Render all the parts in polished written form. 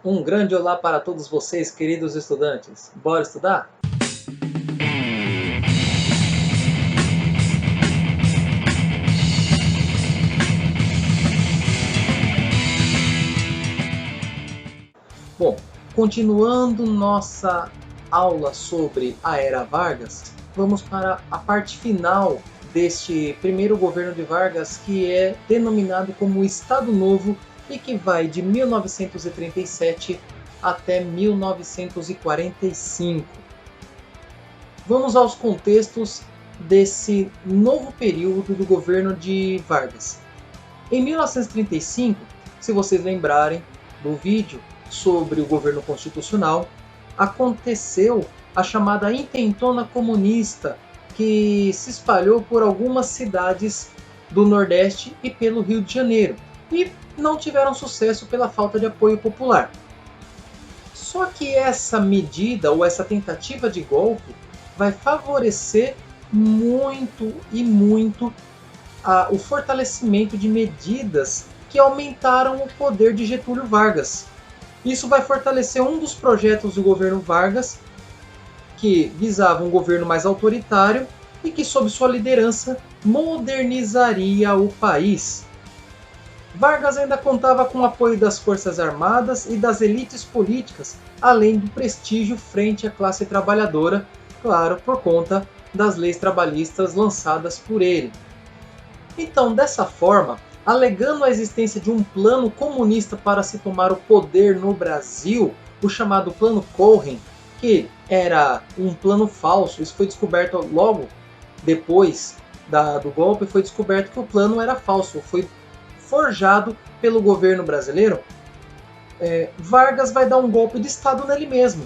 Um grande olá para todos vocês, queridos estudantes. Bora estudar? Bom, continuando nossa aula sobre a Era Vargas, vamos para a parte final deste primeiro governo de Vargas, que é denominado como Estado Novo e que vai de 1937 até 1945. Vamos aos contextos desse novo período do governo de Vargas. Em 1935, se vocês lembrarem do vídeo sobre o governo constitucional, aconteceu a chamada intentona comunista, que se espalhou por algumas cidades do Nordeste e pelo Rio de Janeiro, e não tiveram sucesso pela falta de apoio popular. Só que essa medida ou essa tentativa de golpe vai favorecer muito o fortalecimento de medidas que aumentaram o poder de Getúlio Vargas. Isso vai fortalecer um dos projetos do governo Vargas, que visava um governo mais autoritário e que, sob sua liderança, modernizaria o país. Vargas ainda contava com o apoio das Forças Armadas e das elites políticas, além do prestígio frente à classe trabalhadora, claro, por conta das leis trabalhistas lançadas por ele. Então, dessa forma, alegando a existência de um plano comunista para se tomar o poder no Brasil, o chamado Plano Cohen, que era um plano falso, isso foi descoberto logo depois do golpe, foi descoberto que o plano era falso, foi forjado pelo governo brasileiro. Vargas vai dar um golpe de Estado nele mesmo.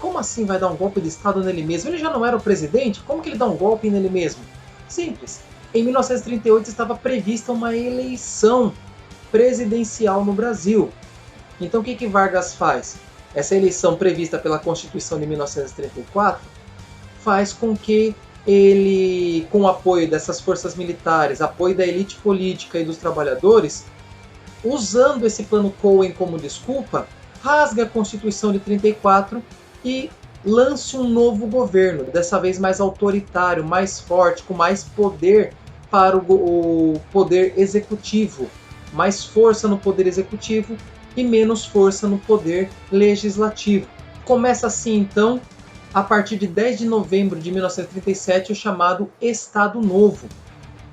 Como assim vai dar um golpe de Estado nele mesmo? Ele já não era o presidente? Como que ele dá um golpe nele mesmo? Simples. Em 1938 estava prevista uma eleição presidencial no Brasil. Então o que Vargas faz? Essa eleição prevista pela Constituição de 1934 faz com que ele, com o apoio dessas forças militares, apoio da elite política e dos trabalhadores, usando esse plano Cohen como desculpa, rasga a Constituição de 34 e lance um novo governo, dessa vez mais autoritário, mais forte, com mais poder para o poder executivo, mais força no poder executivo e menos força no poder legislativo. Começa assim então, a partir de 10 de novembro de 1937, o chamado Estado Novo.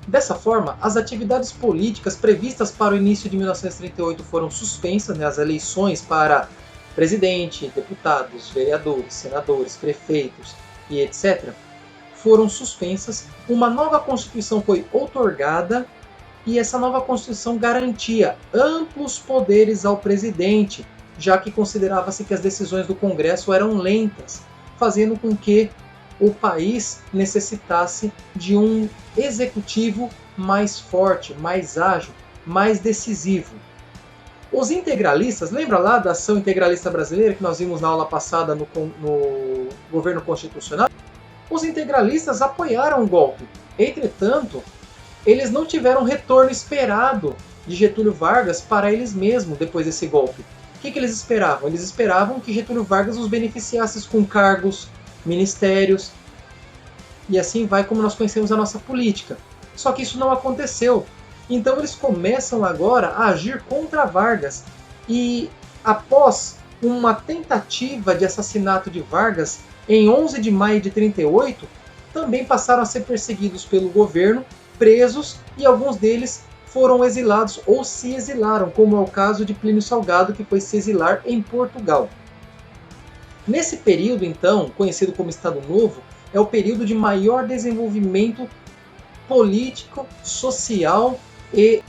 Dessa forma, as atividades políticas previstas para o início de 1938 foram suspensas, as eleições para presidente, deputados, vereadores, senadores, prefeitos e etc. foram suspensas, uma nova Constituição foi outorgada e essa nova Constituição garantia amplos poderes ao presidente, já que considerava-se que as decisões do Congresso eram lentas, fazendo com que o país necessitasse de um executivo mais forte, mais ágil, mais decisivo. Os integralistas, lembra lá da ação integralista brasileira que nós vimos na aula passada no governo constitucional? Os integralistas apoiaram o golpe. Entretanto, eles não tiveram o retorno esperado de Getúlio Vargas para eles mesmos depois desse golpe. O que eles esperavam? Eles esperavam que Getúlio Vargas os beneficiasse com cargos, ministérios, e assim vai como nós conhecemos a nossa política. Só que isso não aconteceu. Então eles começam agora a agir contra Vargas. E após uma tentativa de assassinato de Vargas, em 11 de maio de 1938, também passaram a ser perseguidos pelo governo, presos, e alguns deles foram exilados ou se exilaram, como é o caso de Plínio Salgado, que foi se exilar em Portugal. Nesse período, então, conhecido como Estado Novo, é o período de maior desenvolvimento político, social e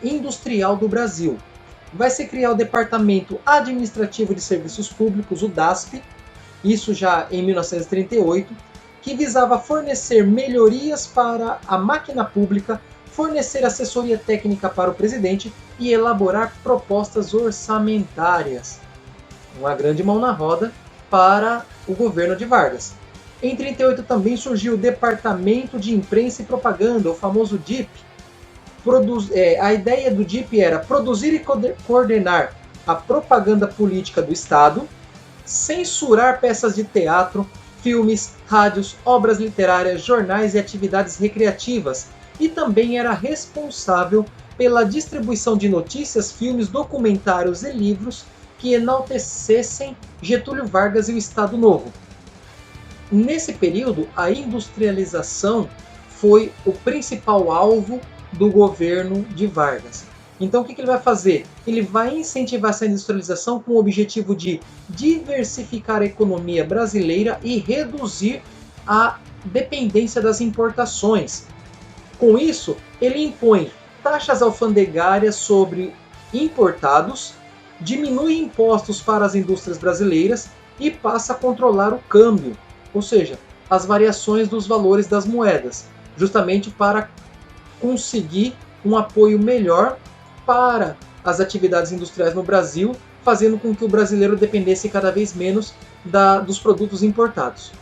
industrial do Brasil. Vai se criar o Departamento Administrativo de Serviços Públicos, o DASP, isso já em 1938, que visava fornecer melhorias para a máquina pública, fornecer assessoria técnica para o presidente e elaborar propostas orçamentárias. Uma grande mão na roda para o governo de Vargas. Em 1938 também surgiu o Departamento de Imprensa e Propaganda, o famoso DIP. A ideia do DIP era produzir e coordenar a propaganda política do Estado, censurar peças de teatro, filmes, rádios, obras literárias, jornais e atividades recreativas, e também era responsável pela distribuição de notícias, filmes, documentários e livros que enaltecessem Getúlio Vargas e o Estado Novo. Nesse período, a industrialização foi o principal alvo do governo de Vargas. Então, o que ele vai fazer? Ele vai incentivar essa industrialização com o objetivo de diversificar a economia brasileira e reduzir a dependência das importações. Com isso, ele impõe taxas alfandegárias sobre importados, diminui impostos para as indústrias brasileiras e passa a controlar o câmbio, ou seja, as variações dos valores das moedas, justamente para conseguir um apoio melhor para as atividades industriais no Brasil, fazendo com que o brasileiro dependesse cada vez menos dos produtos importados.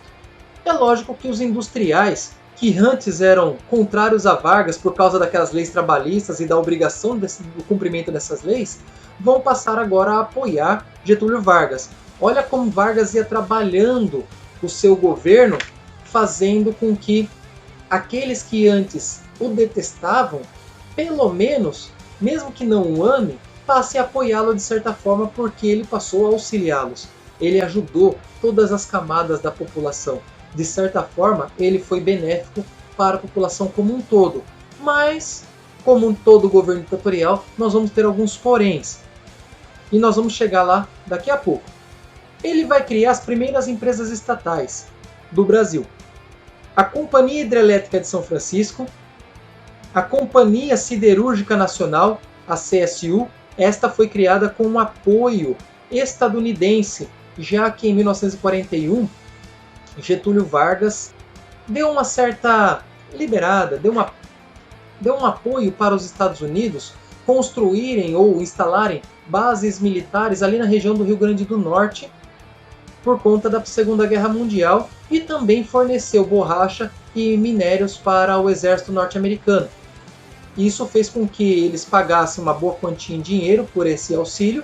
É lógico que os industriais, que antes eram contrários a Vargas por causa daquelas leis trabalhistas e da obrigação do cumprimento dessas leis, vão passar agora a apoiar Getúlio Vargas. Olha como Vargas ia trabalhando o seu governo, fazendo com que aqueles que antes o detestavam, pelo menos, mesmo que não o ame, passe a apoiá-lo de certa forma, porque ele passou a auxiliá-los. Ele ajudou todas as camadas da população. De certa forma, ele foi benéfico para a população como um todo. Mas, como todo governo ditatorial, nós vamos ter alguns poréns. E nós vamos chegar lá daqui a pouco. Ele vai criar as primeiras empresas estatais do Brasil. A Companhia Hidrelétrica de São Francisco, a Companhia Siderúrgica Nacional, a CSU, esta foi criada com um apoio estadunidense, já que em 1941 Getúlio Vargas deu uma certa liberada, deu um apoio para os Estados Unidos construírem ou instalarem bases militares ali na região do Rio Grande do Norte por conta da Segunda Guerra Mundial, e também forneceu borracha e minérios para o exército norte-americano. Isso fez com que eles pagassem uma boa quantia em dinheiro por esse auxílio,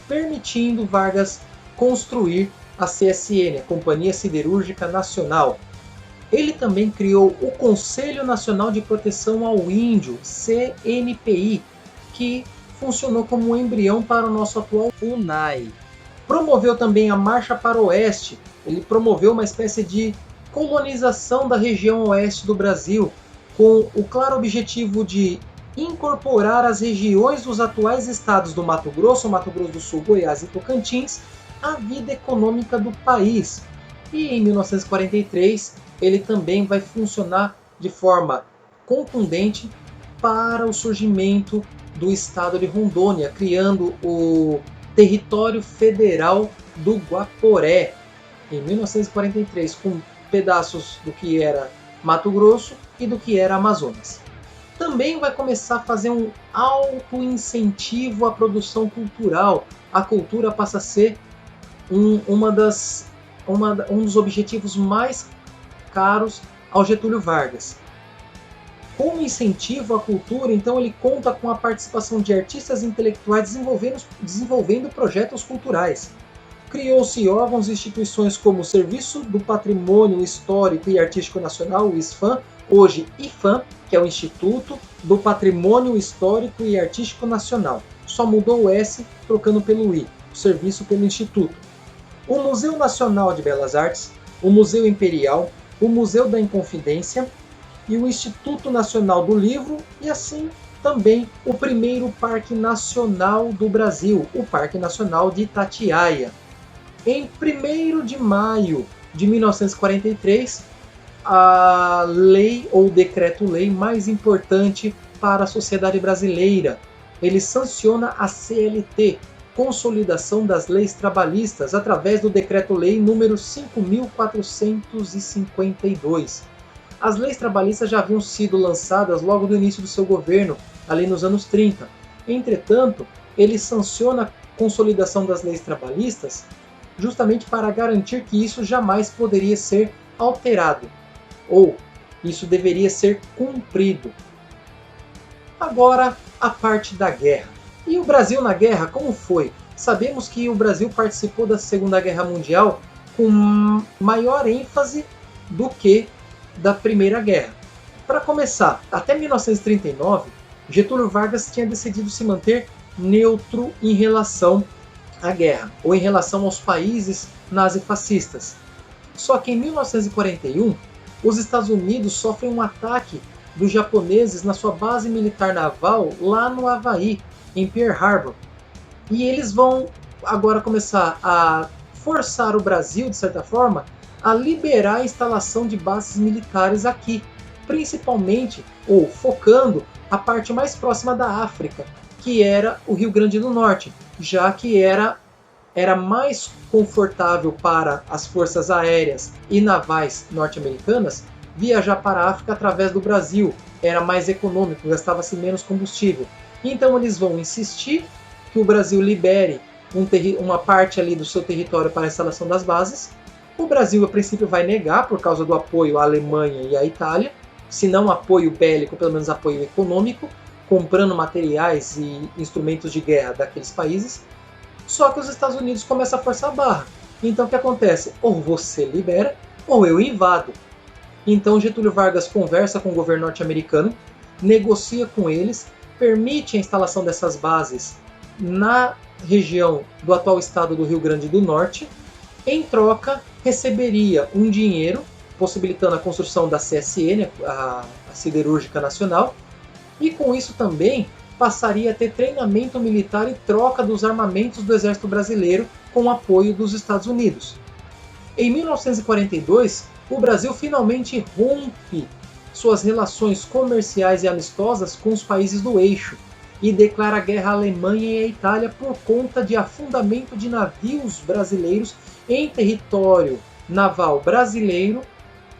permitindo Vargas construir a CSN, a Companhia Siderúrgica Nacional. Ele também criou o Conselho Nacional de Proteção ao Índio, CNPI, que funcionou como um embrião para o nosso atual UNAI. Promoveu também a Marcha para o Oeste. Ele promoveu uma espécie de colonização da região oeste do Brasil, com o claro objetivo de incorporar as regiões dos atuais estados do Mato Grosso do Sul, Goiás e Tocantins à vida econômica do país. E em 1943 ele também vai funcionar de forma contundente para o surgimento do estado de Rondônia, criando o Território Federal do Guaporé, em 1943, com pedaços do que era Mato Grosso e do que era Amazonas. Também vai começar a fazer um alto incentivo à produção cultural. A cultura passa a ser um dos objetivos mais caros ao Getúlio Vargas. Como incentivo à cultura, então, ele conta com a participação de artistas intelectuais desenvolvendo projetos culturais. Criou-se órgãos e instituições como o Serviço do Patrimônio Histórico e Artístico Nacional, o ISFAM, hoje IFAM, que é o Instituto do Patrimônio Histórico e Artístico Nacional. Só mudou o S, trocando pelo I, o serviço pelo Instituto. O Museu Nacional de Belas Artes, o Museu Imperial, o Museu da Inconfidência e o Instituto Nacional do Livro, e assim também o primeiro Parque Nacional do Brasil, o Parque Nacional de Itatiaia. Em 1º de maio de 1943, a lei ou decreto-lei mais importante para a sociedade brasileira. Ele sanciona a CLT, Consolidação das Leis Trabalhistas, através do decreto-lei número 5.452. As leis trabalhistas já haviam sido lançadas logo no início do seu governo, ali nos anos 30. Entretanto, ele sanciona a consolidação das leis trabalhistas justamente para garantir que isso jamais poderia ser alterado, ou isso deveria ser cumprido. Agora, a parte da guerra. E o Brasil na guerra, como foi? Sabemos que o Brasil participou da Segunda Guerra Mundial com maior ênfase do que da Primeira Guerra. Para começar, até 1939, Getúlio Vargas tinha decidido se manter neutro em relação à guerra, ou em relação aos países nazifascistas. Só que em 1941, os Estados Unidos sofrem um ataque dos japoneses na sua base militar naval lá no Havaí, em Pearl Harbor. E eles vão agora começar a forçar o Brasil, de certa forma, a liberar a instalação de bases militares aqui, principalmente, ou focando, a parte mais próxima da África, que era o Rio Grande do Norte, já que era mais confortável para as forças aéreas e navais norte-americanas viajar para a África através do Brasil. Era mais econômico, gastava-se menos combustível. Então eles vão insistir que o Brasil libere uma parte ali do seu território para a instalação das bases. O Brasil, a princípio, vai negar por causa do apoio à Alemanha e à Itália, se não apoio bélico, pelo menos apoio econômico, comprando materiais e instrumentos de guerra daqueles países. Só que os Estados Unidos começam a forçar a barra. Então o que acontece? Ou você libera, ou eu invado. Então Getúlio Vargas conversa com o governo norte-americano, negocia com eles, permite a instalação dessas bases na região do atual estado do Rio Grande do Norte. Em troca, receberia um dinheiro, possibilitando a construção da CSN, a Siderúrgica Nacional, e com isso também passaria a ter treinamento militar e troca dos armamentos do Exército Brasileiro com o apoio dos Estados Unidos. Em 1942, o Brasil finalmente rompe suas relações comerciais e amistosas com os países do eixo e declara guerra à Alemanha e à Itália por conta de afundamento de navios brasileiros em território naval brasileiro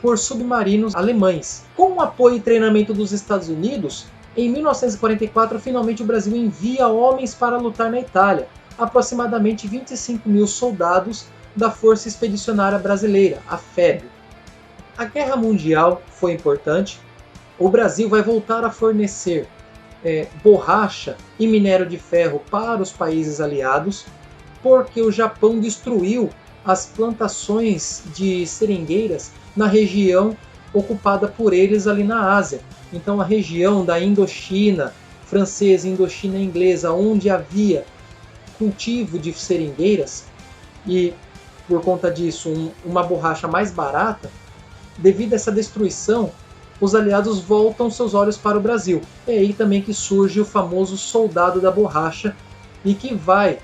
por submarinos alemães. Com o apoio e treinamento dos Estados Unidos, em 1944, finalmente o Brasil envia homens para lutar na Itália, aproximadamente 25 mil soldados da Força Expedicionária Brasileira, a FEB. A Guerra Mundial foi importante. O Brasil vai voltar a fornecer borracha e minério de ferro para os países aliados, porque o Japão destruiu as plantações de seringueiras na região ocupada por eles ali na Ásia. Então a região da Indochina francesa, Indochina inglesa, onde havia cultivo de seringueiras e por conta disso uma borracha mais barata, devido a essa destruição, os aliados voltam seus olhos para o Brasil. É aí também que surge o famoso soldado da borracha e que vai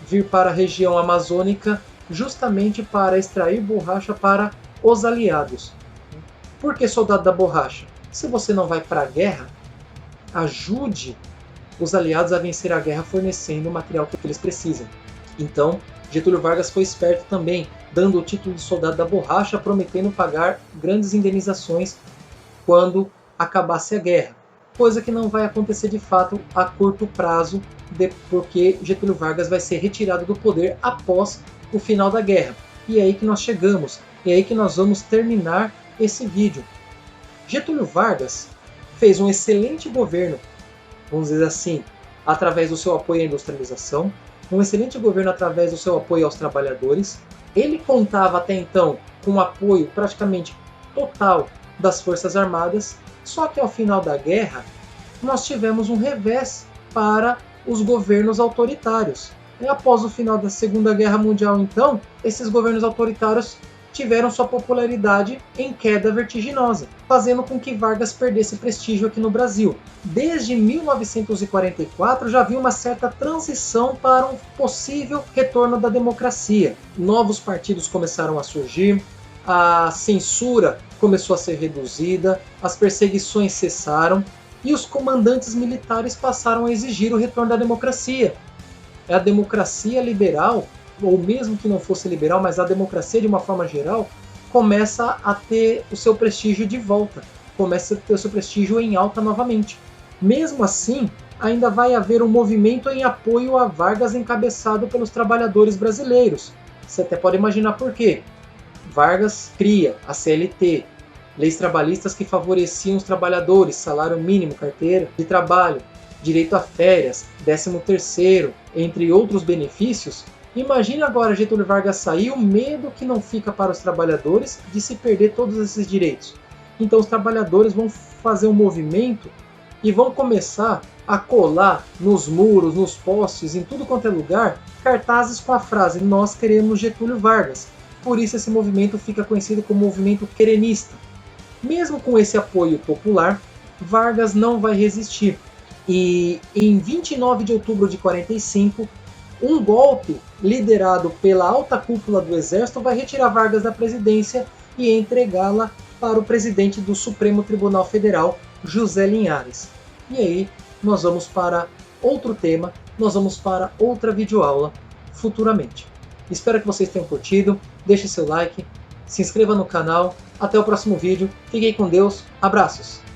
vir para a região amazônica justamente para extrair borracha para os aliados. Por que soldado da borracha? Se você não vai para a guerra, ajude os aliados a vencer a guerra fornecendo o material que eles precisam. Então, Getúlio Vargas foi esperto também, dando o título de soldado da borracha, prometendo pagar grandes indenizações quando acabasse a guerra. Coisa que não vai acontecer de fato a curto prazo, porque Getúlio Vargas vai ser retirado do poder após o final da guerra. E é aí que nós chegamos, é aí que nós vamos terminar esse vídeo. Getúlio Vargas fez um excelente governo, vamos dizer assim, através do seu apoio à industrialização, um excelente governo através do seu apoio aos trabalhadores. Ele contava até então com o apoio praticamente total das Forças Armadas, só que ao final da guerra nós tivemos um revés para os governos autoritários. E após o final da Segunda Guerra Mundial, então, esses governos autoritários tiveram sua popularidade em queda vertiginosa, fazendo com que Vargas perdesse prestígio aqui no Brasil. Desde 1944 já havia uma certa transição para um possível retorno da democracia. Novos partidos começaram a surgir, a censura começou a ser reduzida, as perseguições cessaram e os comandantes militares passaram a exigir o retorno da democracia. A democracia liberal, ou mesmo que não fosse liberal, mas a democracia de uma forma geral, começa a ter o seu prestígio de volta, começa a ter o seu prestígio em alta novamente. Mesmo assim, ainda vai haver um movimento em apoio a Vargas encabeçado pelos trabalhadores brasileiros. Você até pode imaginar por quê. Vargas cria a CLT, leis trabalhistas que favoreciam os trabalhadores, salário mínimo, carteira de trabalho. direito a férias, 13º, entre outros benefícios, imagine agora Getúlio Vargas sair, o medo que não fica para os trabalhadores de se perder todos esses direitos. Então os trabalhadores vão fazer um movimento e vão começar a colar nos muros, nos postes, em tudo quanto é lugar, cartazes com a frase "Nós queremos Getúlio Vargas". Por isso esse movimento fica conhecido como movimento querenista. Mesmo com esse apoio popular, Vargas não vai resistir. E em 29 de outubro de 45, um golpe liderado pela alta cúpula do exército vai retirar Vargas da presidência e entregá-la para o presidente do Supremo Tribunal Federal, José Linhares. E aí nós vamos para outro tema, nós vamos para outra videoaula futuramente. Espero que vocês tenham curtido, deixe seu like, se inscreva no canal, até o próximo vídeo, fiquem com Deus, abraços!